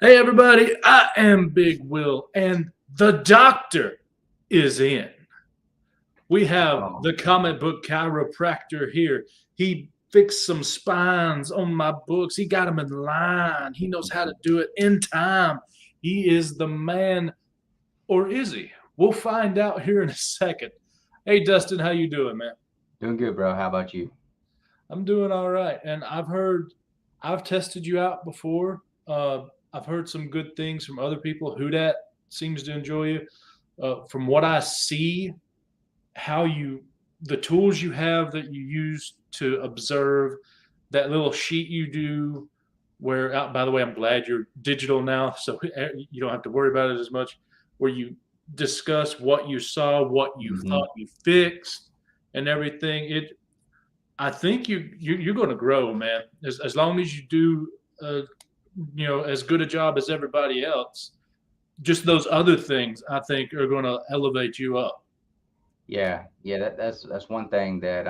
Hey, everybody, I am Big Will, and the doctor is in. We have Oh, the comic book chiropractor here. He fixed some spines on my books. He got them in line. He knows how to do it in time. He is the man, or is he? We'll find out here in a second. Hey, Dustin, how you doing, man? doing good, bro. How about you? I'm doing all right, and I've tested you out before. I've heard some good things from other people. Who dat seems to enjoy you. From what I see, how you the tools you have that you use to observe that little sheet you do. Where, by the way, I'm glad you're digital now, so you don't have to worry about it as much. Where you discuss what you saw, what you Hmm. thought you fixed, and everything. I think you're going to grow, man. As long as you do, as good a job as everybody else. Just those other things, I think, are going to elevate you up. Yeah. That's one thing that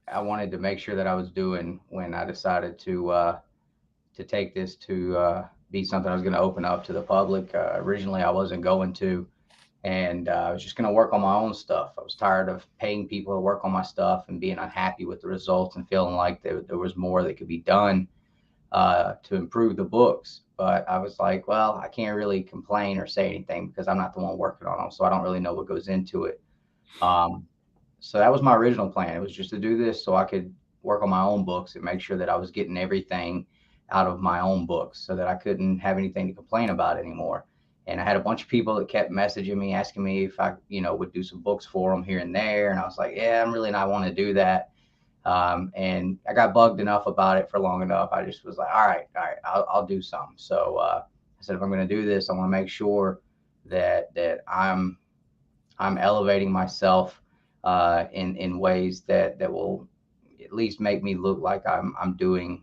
I wanted to make sure that I was doing when I decided to take this to be something I was going to open up to the public. Originally, I wasn't going to, and I was just going to work on my own stuff. I was tired of paying people to work on my stuff and being unhappy with the results and feeling like there was more that could be done to improve the books. But I was like, well, I can't really complain or say anything because I'm not the one working on them, so I don't really know what goes into it. Um, so that was my original plan. It was just to do this so I could work on my own books and make sure that I was getting everything out of my own books so that I couldn't have anything to complain about anymore. And I had a bunch of people that kept messaging me, asking me if I, would do some books for them here and there. And I was like, yeah, I'm really not want to do that. And I got bugged enough about it for long enough. I just was like, all right, I'll do some. So I said, if I'm going to do this, I want to make sure that I'm elevating myself in ways that will at least make me look like I'm doing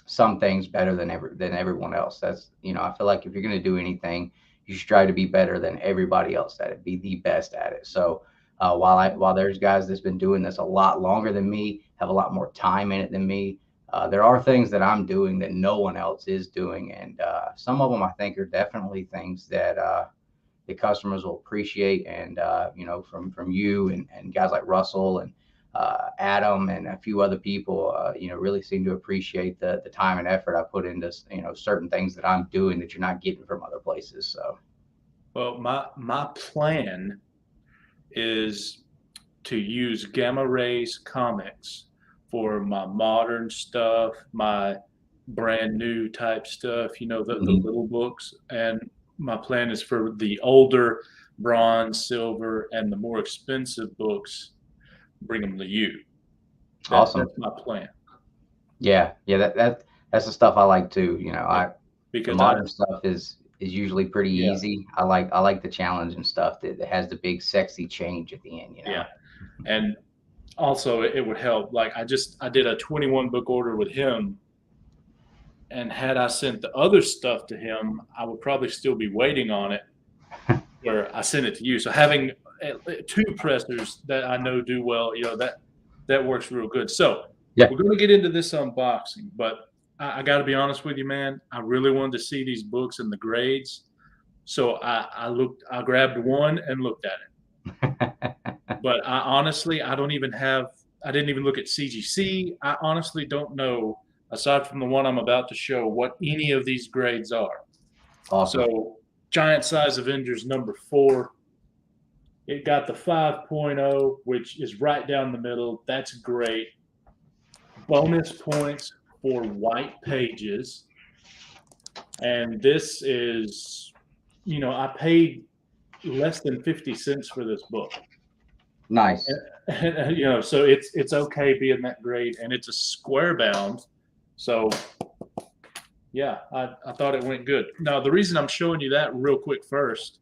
some things better than everyone else. That's I feel like if you're going to do anything, you should try to be better than everybody else at it, be the best at it. So while there's guys that's been doing this a lot longer than me, have a lot more time in it than me, there are things that I'm doing that no one else is doing, and some of them I think are definitely things that the customers will appreciate. And from you and guys like Russell and Adam and a few other people, really seem to appreciate the time and effort I put into certain things that I'm doing that you're not getting from other places. So Well, my plan is to use gamma rays comics for my modern stuff, my brand new type stuff, the mhm. little books. And my plan is for the older bronze, silver, and the more expensive books, bring them to you. Awesome. That's my plan. Yeah, that's the stuff I like too. Yeah. I The Because modern stuff is usually pretty yeah, easy. I like the challenge and stuff that has the big sexy change at the end. yeah. And also it would help. Like I did a 21 book order with him, and had I sent the other stuff to him, I would probably still be waiting on it. Where I sent it to you, so having two pressers that I know do well, that works real good. So Yeah. we're going to get into this unboxing, but I got to be honest with you, man. I really wanted to see these books and the grades, so I grabbed one and looked at it. But I honestly, I didn't even look at CGC. I honestly don't know, aside from the one I'm about to show, what any of these grades are. Awesome. So, Giant Size Avengers number 4, it got the 5.0, which is right down the middle. That's great. Bonus points for white pages. And this is, I paid less than 50 cents for this book. Nice. So it's okay being that great, and it's a square bound. So yeah, I thought it went good. Now the reason I'm showing you that real quick first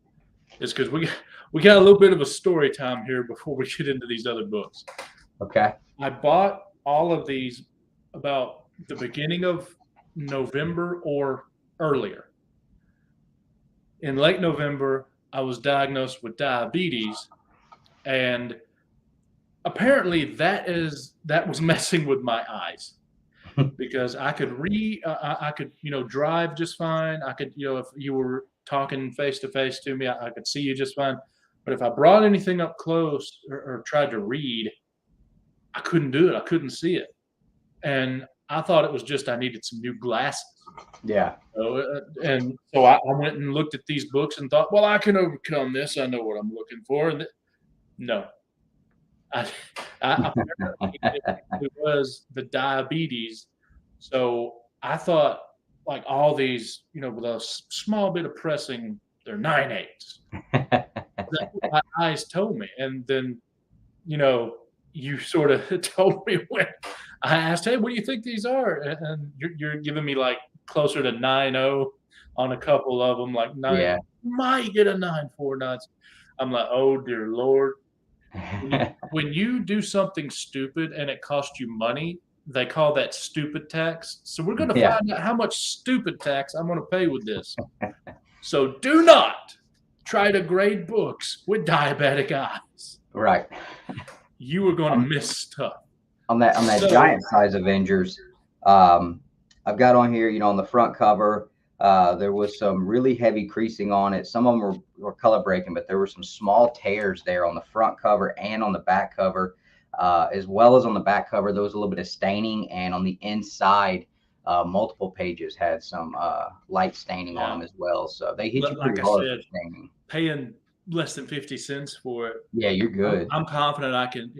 is because we got a little bit of a story time here before we get into these other books. Okay. I bought all of these about the beginning of November or earlier. In late November, I was diagnosed with diabetes, and apparently that was messing with my eyes. because I could read, I could, drive just fine. I could, if you were talking face to face to me, I could see you just fine. But if I brought anything up close or tried to read, I couldn't do it. I couldn't see it. And I thought it was just I needed some new glasses. Yeah. And so I went and looked at these books and thought, well, I can overcome this. I know what I'm looking for. And no, I, apparently it was the diabetes. So I thought like all these, with a small bit of pressing, they're 9/8. That's what my eyes told me. And then, you sort of told me when I asked, hey, what do you think these are? And you're giving me like closer to 9/0 on a couple of them, like nine, Yeah. might get a 9/4, 9. I'm like, oh dear Lord. When you do something stupid and it costs you money, they call that stupid tax. So we're going to Yeah. find out how much stupid tax I'm going to pay with this. So do not try to grade books with diabetic eyes. Right. You are going to miss stuff. On that giant size Avengers, I've got on here, on the front cover, there was some really heavy creasing on it. Some of them were color breaking, but there were some small tears there on the front cover and on the back cover, as well as on the back cover. There was a little bit of staining, and on the inside, multiple pages had some light staining on them as well. So they hit you pretty hard for staining. Paying less than 50 cents for it. Yeah, you're good. I'm confident I can.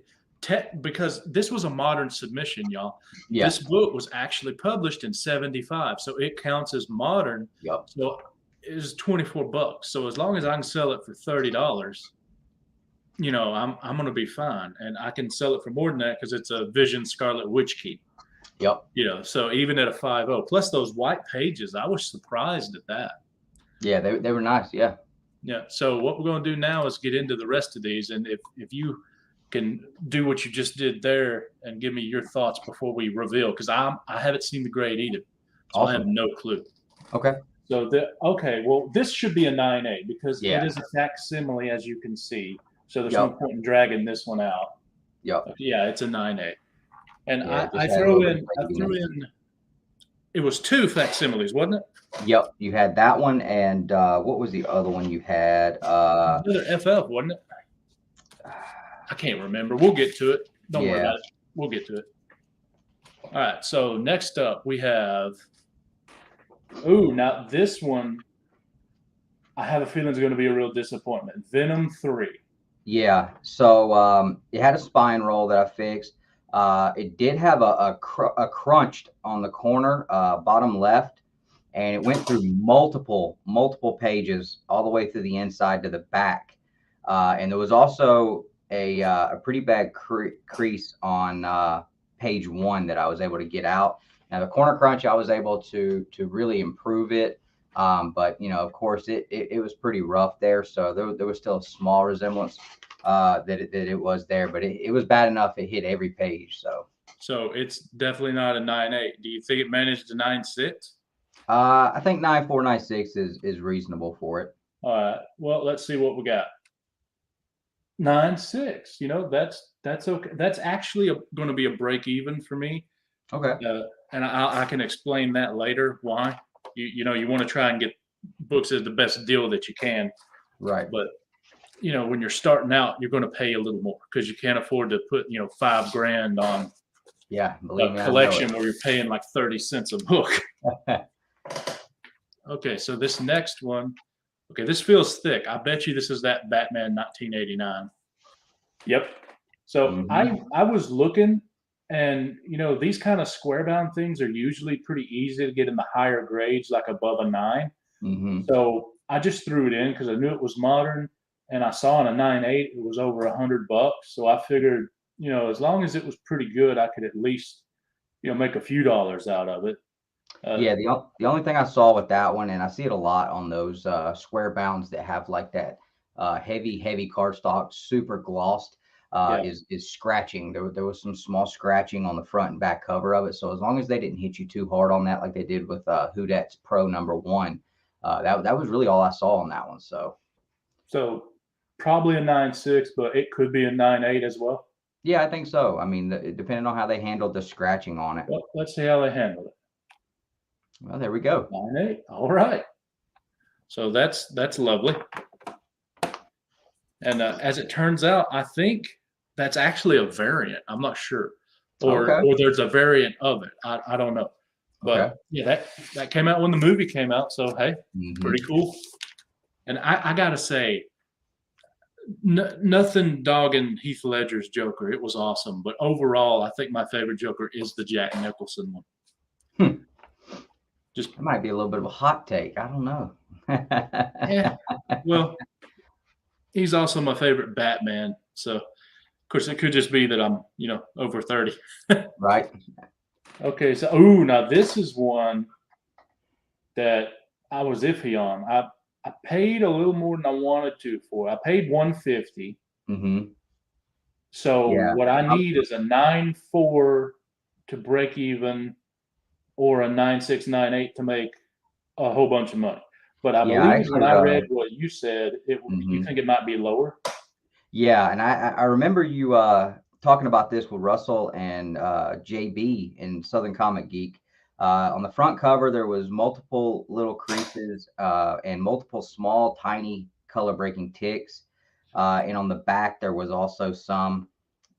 Because this was a modern submission, y'all. Yeah. This book was actually published in 75, so it counts as modern. Yep. So it's $24. So as long as I can sell it for $30, I'm going to be fine, and I can sell it for more than that because it's a Vision Scarlet Witch Key. Yep. So even at a 5.0, plus those white pages, I was surprised at that. Yeah, they were nice. Yeah. Yeah. So what we're going to do now is get into the rest of these, and if you can do what you just did there and give me your thoughts before we reveal, because I haven't seen the grade either, so awesome. I have no clue. Okay. So well, this should be a 9/8 because it is a facsimile, as you can see. So there's no point in dragging this one out. Yep. Yeah, it's a 9/8, and I threw in. It was 2 facsimiles, wasn't it? Yep. You had that one, and what was the other one you had? Another FF, wasn't it? I can't remember. We'll get to it. Don't worry about it. We'll get to it. All right. So next up we have. Now this one, I have a feeling is going to be a real disappointment. Venom 3. Yeah. So it had a spine roll that I fixed. It did have a crunched on the corner, bottom left, and it went through multiple pages all the way through the inside to the back. And there was also a pretty bad crease on page 1 that I was able to get out. Now the corner crunch, I was able to really improve it. But of course it was pretty rough there. So there was still a small resemblance that it was there, but it was bad enough. It hit every page. So it's definitely not a 9/8. Do you think it managed to 9/6? I think 9/4, 9/6 is reasonable for it. All right. Well, let's see what we got. 9/6. That's okay. That's actually going to be a break even for me. Okay. And I can explain that later why. You want to try and get books at the best deal that you can. Right. But when you're starting out, you're going to pay a little more because you can't afford to put $5,000 on a collection where you're paying like 30 cents a book. Okay, so this next one. Okay, this feels thick. I bet you this is that Batman 1989. Yep. So I was looking, and these kind of square bound things are usually pretty easy to get in the higher grades, like above a 9. So I just threw it in because I knew it was modern, and I saw in a 9/8 it was over $100. So I figured, as long as it was pretty good, I could at least, make a few dollars out of it. Yeah, the only thing I saw with that one, and I see it a lot on those square bounds that have like that heavy cardstock, super glossed, is scratching. There was some small scratching on the front and back cover of it. So as long as they didn't hit you too hard on that, like they did with Whodats Pro #1, that was really all I saw on that one. So probably a 9/6, but it could be a 9/8 as well. Yeah, I think so. I mean, depending on how they handled the scratching on it. Well, let's see how they handle it. Well, there we go. 9.8. All right. So that's lovely. And as it turns out, I think that's actually a variant. I'm not sure, Okay. or there's a variant of it. I don't know, Okay. but yeah, that came out when the movie came out. So hey, Hmm. pretty cool. And I gotta say, nothing dogging Heath Ledger's Joker. It was awesome, but overall, I think my favorite Joker is the Jack Nicholson one. Hmm. Just That might be a little bit of a hot take. I don't know. yeah. Well, he's also my favorite Batman. So of course, it could just be that I'm over 30. Right. Okay, so now this is one that I was iffy on. I paid a little more than I wanted to for. I paid 150. Hmm. So Yeah. what I need is a 9.4 to break even, or a 9.6, 9.8 to make a whole bunch of money. But I Yeah. I believe when actually. I read what you said, you Mhm. think it might be lower. Yeah, and I remember you talking about this with Russell and JB in Southern Comic Geek. On the front cover, there was multiple little creases and multiple small, tiny color breaking ticks. And on the back, there was also some.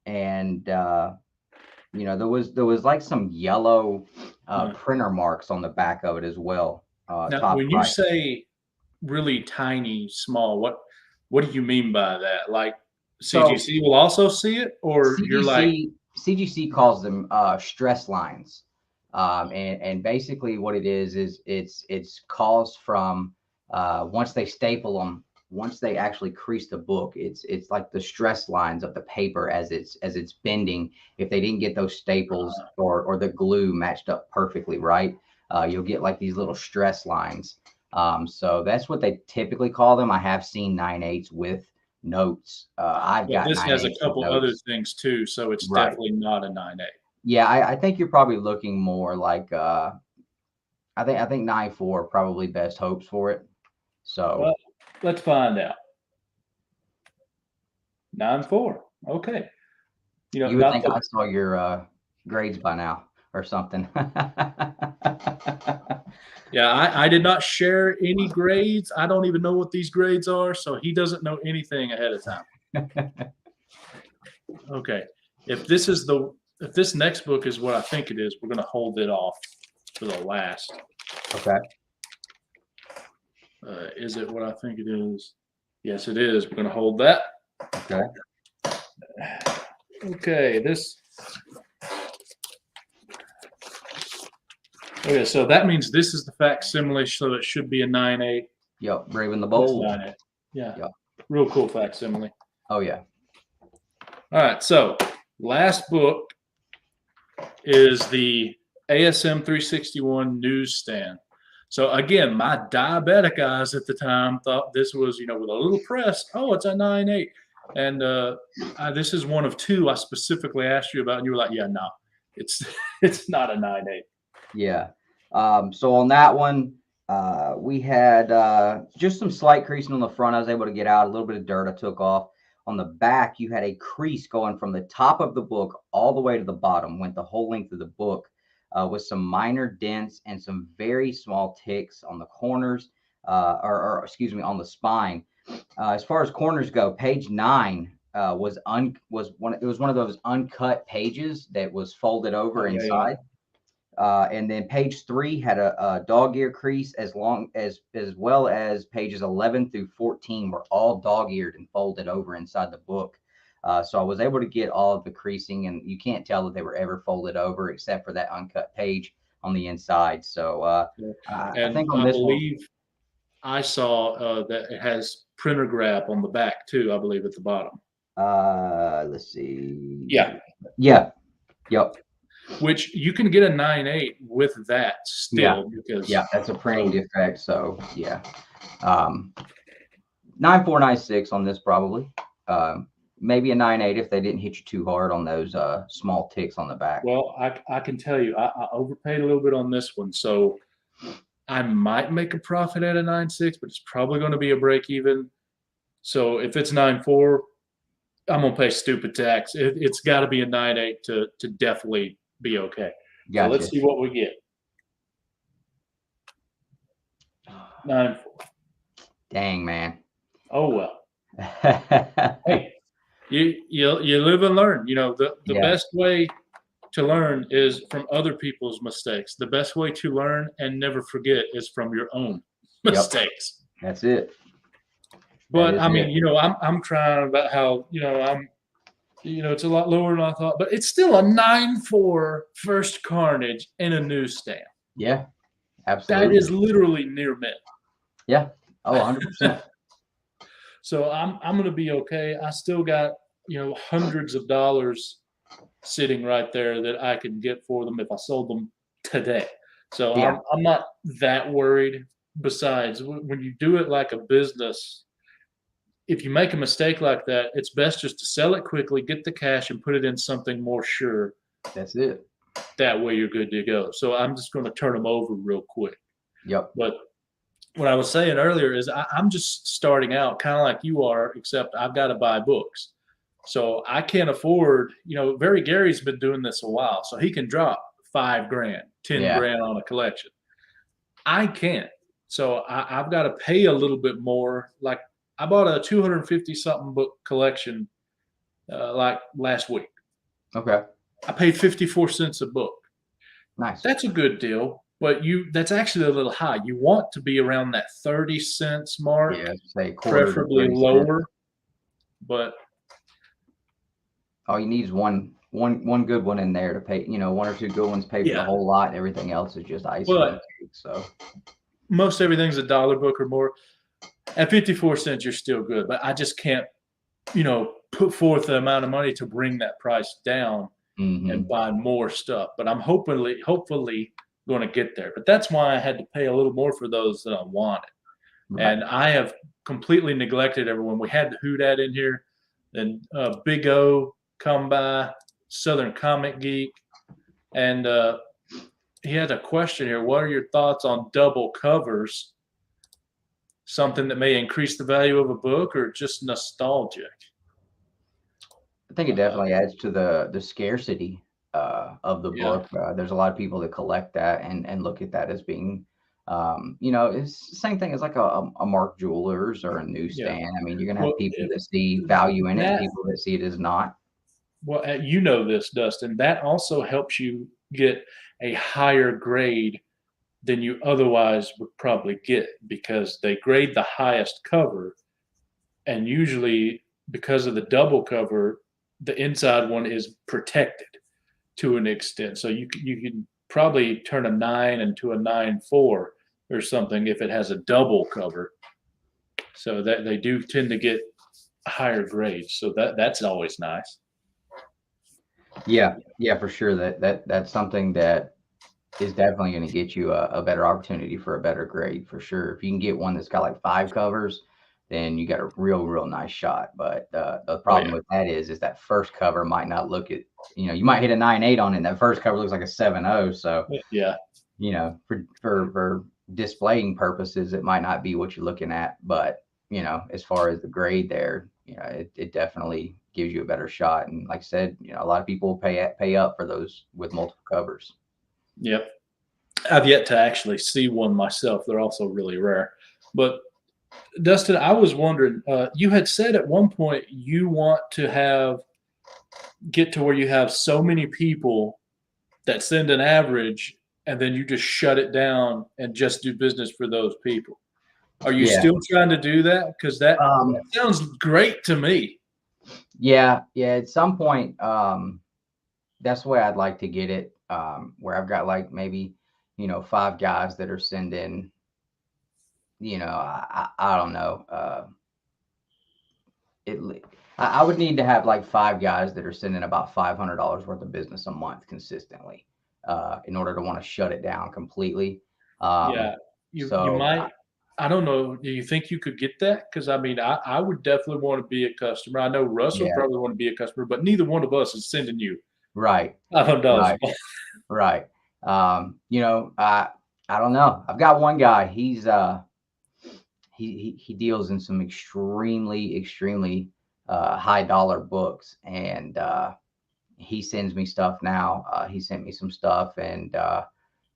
And there was like some yellow Right. printer marks on the back of it as well. Now, Top when you right. say really tiny, small, what do you mean by that? Like So CGC will also see it, or you're like, CGC calls them stress lines, and basically what it is it's caused from once they staple them, once they actually crease the book, it's like the stress lines of the paper as it's bending. If they didn't get those staples or the glue matched up perfectly right, you'll get like these little stress lines. So that's what they typically call them. I have seen 9/8 with notes. I've but got this has a 9/8 with couple other notes. things too, so it's Right. definitely not a 9.8. Yeah, I think you're probably looking more like I think 9/4 probably best hopes for it. So Well, let's find out. 9.4. Okay. you would Not think I the saw your grades by now or something. Yeah, I did not share any grades. I don't even know what these grades are, so he doesn't know anything ahead of time. Okay. If this next book is what I think it is, we're gonna hold it off for the last. Okay. Is it what I think it is? Yes, it is. We're gonna hold that. Okay. Okay, okay, so that means this is the facsimile, so it should be a 9.8. Yep. Brave and the It's bold. 9.8. Yeah. Yep. Real cool facsimile. Oh yeah. All right, so last book is the ASM 361 newsstand. So again, my diabetic eyes at the time thought this was, with a little press. Oh, it's a 9.8, and this is one of two I specifically asked you about, and you were like, "Yeah, no, it's it's not a 9.8." Yeah. So on that one, we had just some slight creasing on the front. I was able to get out a little bit of dirt I took off. On the back, you had a crease going from the top of the book all the way to the bottom, went the whole length of the book, with some minor dents and some very small ticks on the corners, or excuse me, on the spine. As far as corners go, page 9 was one of those uncut pages that was folded over Oh yeah, yeah. inside. And then page 3 had a dog ear crease, as well as pages 11 through 14 were all dog eared and folded over inside the book. So I was able to get all of the creasing, and you can't tell that they were ever folded over except for that uncut page on the inside. So Yeah. I And think on I this one, believe I saw that it has printer grab on the back too. I believe at the bottom. let's see. Yeah, Yeah. Yep. which you can get a 9.8 with that Yeah. still because Yeah. That's a printing so defect. So yeah. Um, 9.496 on this probably. Maybe a 9.8 if they didn't hit you too hard on those small ticks on the back. well, I can tell you I overpaid a little bit on this one, so I might make a profit at a 9.6, but it's probably going to be a break even. So if it's 9.4, I'm gonna pay stupid tax. It's got to be a 9.8 to definitely be okay. So let's Gotcha. see what we get. 9.4. Dang, man. Oh well. Hey, you live and learn. You know, the Yeah. best way to learn is from other people's mistakes. The best way to learn and never forget is from your own Yep. mistakes. That's it. That But is I mean, it. you know, I'm crying about how, it's a lot lower than I thought, but it's still a 9.4 first Carnage in a newsstand. Yeah. That Absolutely. is literally near mint. Yeah. Oh, 100%. So I'm gonna be okay. I still got, hundreds of dollars sitting right there that I could get for them if I sold them today. So Yeah. I'm not that worried. Besides, when you do it like a business, if you make a mistake like that, it's best just to sell it quickly, get the cash, and put it in something more sure. That's it. That way, you're good to go. So I'm just going to turn them over real quick. Yep. But what I was saying earlier is I'm just starting out, kind of like you are, except I've got to buy books. So I can't afford, Very Gary's been doing this a while, so he can drop 5 grand, 10 Yeah. grand on a collection. I can't. So I've got to pay a little bit more. Like I bought a 250 something book collection like last week. Okay. I paid 54 cents a book. Nice. That's a good deal, but that's actually a little high. You want to be around that 30 cents mark, Yeah. Say quarter to preferably 30 cents. lower. But All you need is one good one in there to pay, one or two good ones pay for the yeah, whole lot. Everything else is just icing on the but cake. So most everything's a dollar book or more. At 54 cents, you're still good. But I just can't, put forth the amount of money to bring that price down and hmm buy more stuff. But I'm hopefully going to get there. But that's why I had to pay a little more for those that I wanted. right. And I have completely neglected everyone. We had the Who in here, then Big O come by, Southern Comic Geek, and he had a question here. What are your thoughts on double covers? Something that may increase the value of a book, or just nostalgic? I think it Uh, definitely adds to the scarcity of the yeah, book. There's a lot of people that collect that and look at that as being, it's the same thing as like a Mark Jewelers or a yeah. newsstand. I mean, you're gonna Well, have people that see value in it and that people that see it as not. you know this, Dustin. That also helps you get a higher grade than you otherwise would probably get because they grade the highest cover, and usually because of the double cover, the inside one is protected to an extent. So you can probably turn a 9 into a 9.4 or something if it has a double cover. So that they do tend to get higher grades. So that's always nice. Yeah, yeah, for sure. That's something that is definitely going to get you a better opportunity for a better grade for sure. If you can get one that's got like 5 covers, then you got a real nice shot. But the Oh problem yeah, with that is that first cover might not look at, you might hit a 9.8 on it, and that first cover looks like a 7.0. So, yeah, for displaying purposes, it might not be what you're looking at. But, as far as the grade there, it definitely gives you a better shot. And like I said, a lot of people pay up for those with multiple covers. yep. I've yet to actually see one myself. They're also really rare. But Dustin, I was wondering, you had said at one point you want to get to where you have so many people that send an average and then you just shut it down and just do business for those people. Are you Yeah. still trying to do that? Because that Um, sounds great to me. yeah. At some point, that's the way I'd like to get it. Where I've got like maybe, 5 guys that are sending, I don't know. It, I would need to have like 5 guys that are sending about $500 worth of business a month consistently, in order to want to shut it down completely. Yeah, you So might. I don't know. Do you think you could get that? Because I mean, I would definitely want to be a customer. I know Russ would yeah, probably want to be a customer, but neither one of us is sending you right, $500 a right, month. right. I don't know. I've got one guy. He deals in some extremely high dollar books, and he sends me stuff now. He sent me some stuff, and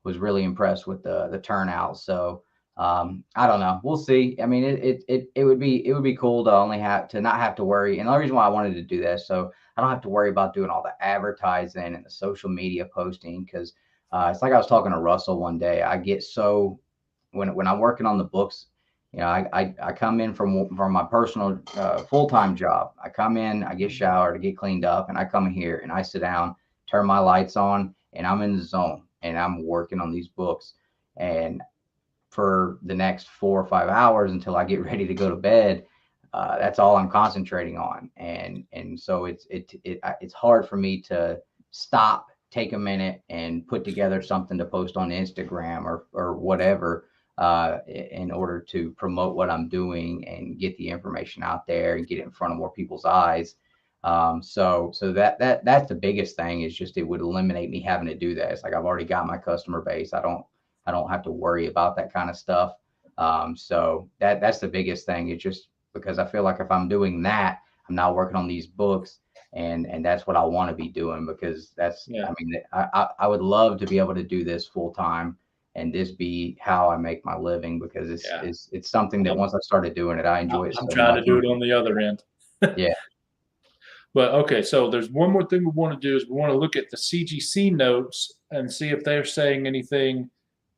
was really impressed with the turnout. So I don't know. We'll see. I mean, it would be cool to only have to not have to worry. And the reason why I wanted to do that, so I don't have to worry about doing all the advertising and the social media posting, because it's like I was talking to Russell one day. I get so when I'm working on the books, you know, I come in from my personal full-time job. I come in, I get showered, I get cleaned up, and I come in here and I sit down, turn my lights on, and I'm in the zone and I'm working on these books. And for the next 4 or 5 hours until I get ready to go to bed, that's all I'm concentrating on. And so it's hard for me to stop, take a minute, and put together something to post on Instagram or whatever, in order to promote what I'm doing and get the information out there and get it in front of more people's eyes. So that's the biggest thing, is just it would eliminate me having to do that. It's like I've already got my customer base. I don't have to worry about that kind of stuff. So that's the biggest thing. It's just because I feel like if I'm doing that, I'm not working on these books, and that's what I want to be doing, because that's, Yeah. I mean, I would love to be able to do this full time and this be how I make my living, because it's something that once I started doing it, I enjoy it I'm so trying much. to do it on the other end. Yeah. But okay, so there's one more thing we want to do is we want to look at the CGC notes and see if they're saying anything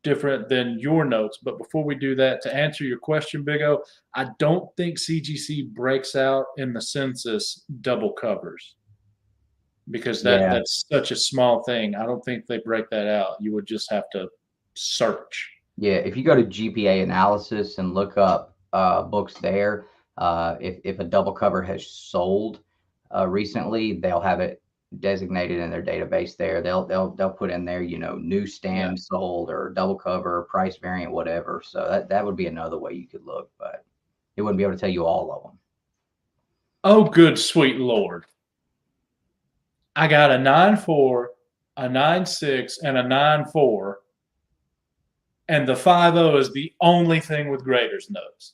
different than your notes. But before we do that, to answer your question, Big O, I don't think CGC breaks out in the census double covers, because Yeah. that's such a small thing. I don't think they break that out. You would just have to search. Yeah, if you go to GPA analysis and look up books there, if a double cover has sold recently, they'll have it designated in their database there. They'll put in there, you know, Yeah. newsstand sold or double cover, price variant, whatever. So that would be another way you could look, but it wouldn't be able to tell you all of them. Oh, good sweet Lord. I got a 9.4, a 9.6, and a 9.4, and the 5.0 is the only thing with graders notes.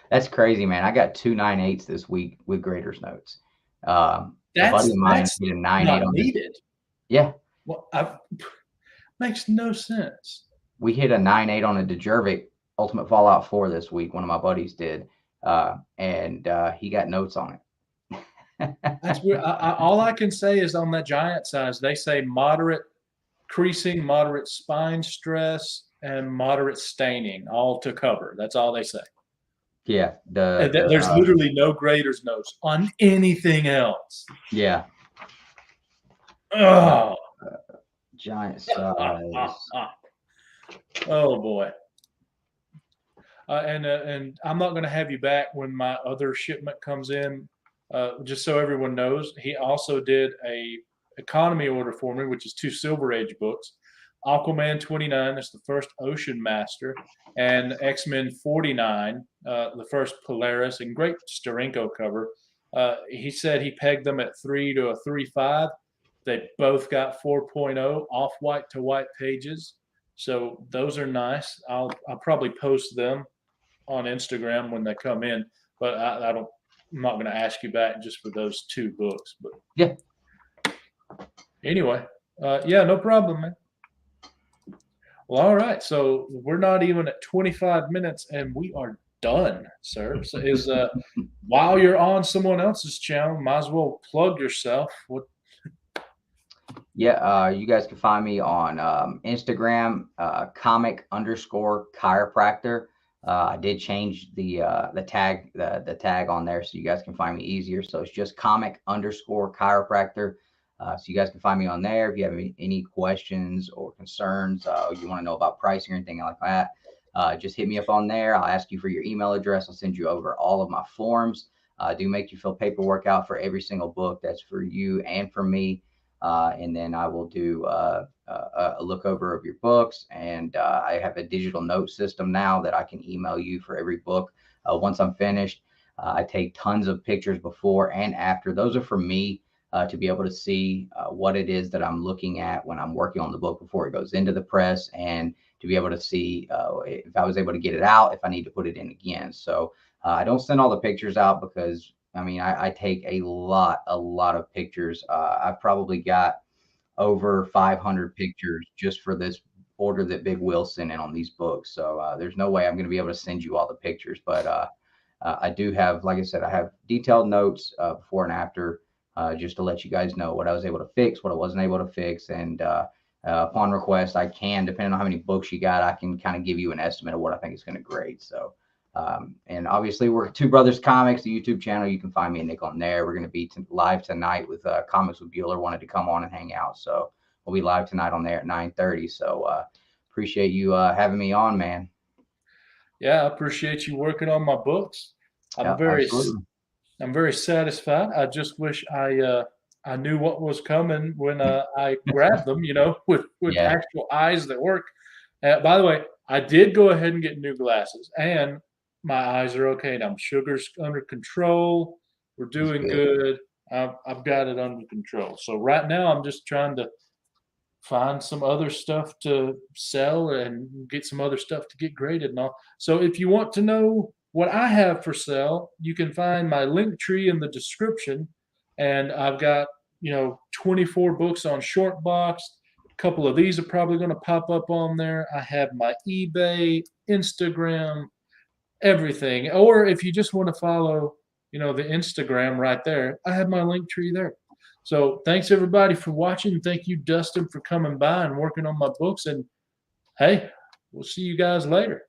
That's crazy, man. I got 2 9.8s this week with graders notes. A buddy of mine That's did a 9.8 not on this. needed. Yeah, Well, makes no sense. we hit a 9.8 on a Diabetic Ultimate Fallout 4 this week. One of my buddies did, and he got notes on it. That's weird. All I can say is on that giant size, they say moderate creasing, moderate spine stress, and moderate staining, all to cover. That's all they say. Yeah, There's literally no graders notes on anything else. yeah, Oh, giant size. oh boy. And I'm not going to have you back when my other shipment comes in. Just so everyone knows, he also did a economy order for me, which is 2 Silver Age books. Aquaman 29 is the first Ocean Master, and X-Men 49, the first Polaris, and great Steranko cover. He said he pegged them at 3 to a 3.5. They both got 4.0 off white to white pages, so those are nice. I'll probably post them on Instagram when they come in, but I don't. I'm not going to ask you back just for those 2 books. But Yeah. Anyway, yeah, no problem, man. Well, all right. So we're not even at 25 minutes, and we are done, sir. So while you're on someone else's channel, might as well plug yourself. What? Yeah, you guys can find me on Instagram, comic_chiropractor. I did change the tag on there, so you guys can find me easier. So it's just comic_chiropractor. So you guys can find me on there if you have any questions or concerns. You want to know about pricing or anything like that. Just hit me up on there. I'll ask you for your email address. I'll send you over all of my forms. Do make you fill paperwork out for every single book. That's for you and for me. And then I will do a look over of your books. And I have a digital note system now that I can email you for every book. Once I'm finished, I take tons of pictures before and after. Those are for me to be able to see what it is that I'm looking at when I'm working on the book before it goes into the press, and to be able to see if I was able to get it out, if I need to put it in again. So I don't send all the pictures out because I mean I take a lot of pictures. I've probably got over 500 pictures just for this order that Big Will sent in on these books. So there's no way I'm going to be able to send you all the pictures, but I do have, like I said, I have detailed notes before and after, just to let you guys know what I was able to fix, what I wasn't able to fix, and upon request, I can, depending on how many books you got, I can kind of give you an estimate of what I think is going to grade. So, and obviously, we're Two Brothers Comics, the YouTube channel. You can find me and Nick on there. We're going to be live tonight with Comics with Bueller. Wanted to come on and hang out, so we'll be live tonight on there at 9:30. So, appreciate you having me on, man. Yeah, I appreciate you working on my books. I'm Yeah, very absolutely. I'm very satisfied. I just wish I knew what was coming when I grabbed them, with Yeah. actual eyes that work. By the way, I did go ahead and get new glasses, and my eyes are okay now. Sugar's under control. We're That's doing good. good. I've got it under control. So right now, I'm just trying to find some other stuff to sell and get some other stuff to get graded and all. So if you want to know what I have for sale, you can find my link tree in the description. And I've got, 24 books on Shortbox. A couple of these are probably going to pop up on there. I have my eBay, Instagram, everything. Or if you just want to follow, the Instagram right there, I have my link tree there. So thanks everybody for watching. Thank you, Dustin, for coming by and working on my books. And hey, we'll see you guys later.